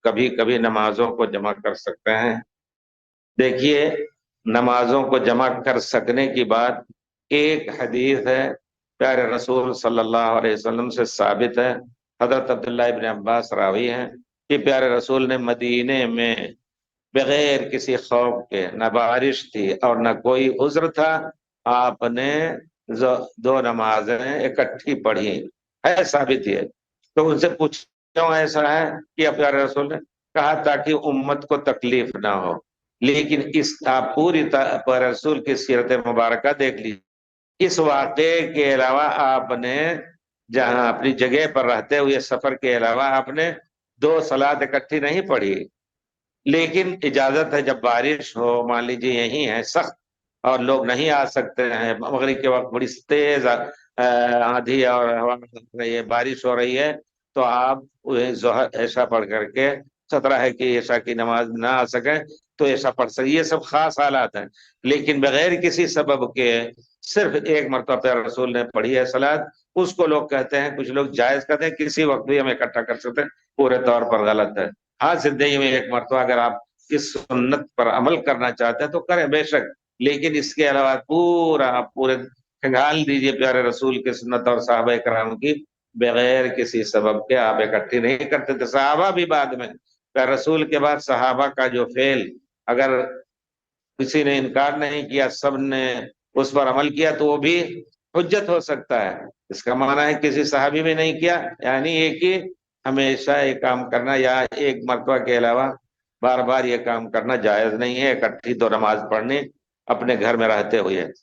کبھی کبھی نمازوں کو جمع کر سکتے ہیں۔ دیکھیے، نمازوں کو جمع کر سکنے کی بات ایک حدیث ہے پیارے رسول صلی اللہ علیہ وسلم سے ثابت ہے، حضرت عبداللہ ابن عباس راوی ہیں کہ پیارے رسول نے مدینے میں بغیر کسی خوف کے، نہ بارش تھی اور نہ کوئی عذر تھا، آپ نے دو نمازیں اکٹھی پڑھی ہے، ثابت ہے۔ تو ان سے پوچھوں ایسا ہے کہ پیارے رسول نے کہا تاکہ امت کو تکلیف نہ ہو، لیکن اس آپ پوری پیارے رسول کی سیرت مبارکہ دیکھ لیجیے، اس واقعے کے علاوہ آپ نے جہاں اپنی جگہ پر رہتے ہوئے سفر کے علاوہ آپ نے دو صلات اکٹھی نہیں پڑھی، لیکن اجازت ہے جب بارش ہو، مان لیجیے یہی ہے سخت اور لوگ نہیں آ سکتے ہیں، مغرب کے وقت بڑی تیز آندھی اور ہوا رہی ہے، بارش ہو رہی ہے، تو آپ ظہر عشاء پڑھ کر کے خطرہ ہے کہ عشاء کی نماز نہ آ سکے تو عشاء پڑھ سکے، یہ سب خاص حالات ہیں۔ لیکن بغیر کسی سبب کے صرف ایک مرتبہ پیارے رسول نے پڑھی ہے صلات، اس کو لوگ کہتے ہیں، کچھ لوگ جائز کہتے ہیں، کسی وقت بھی ہم اکٹھا کر سکتے ہیں، پورے طور پر غلط ہے۔ ہاں، زندگی میں ایک مرتبہ اگر آپ اس سنت پر عمل کرنا چاہتے ہیں تو کریں بے شک، لیکن اس کے علاوہ پورے کھنگال دیجئے پیارے رسول کی سنت اور صحابہ کرام کی، بغیر کسی سبب کے آپ اکٹھی نہیں کرتے تھے۔ صحابہ بھی بعد میں پیارے رسول کے بعد صحابہ کا جو فعل اگر کسی نے انکار نہیں کیا، سب نے اس پر عمل کیا تو وہ بھی حجت ہو سکتا ہے۔ اس کا معنی ہے کسی صحابی بھی نہیں کیا، یعنی ایک ہی ہمیشہ یہ کام کرنا یا ایک مرتبہ کے علاوہ بار بار یہ کام کرنا جائز نہیں ہے، اکٹھی تو نماز پڑھنی اپنے گھر میں رہتے ہوئے۔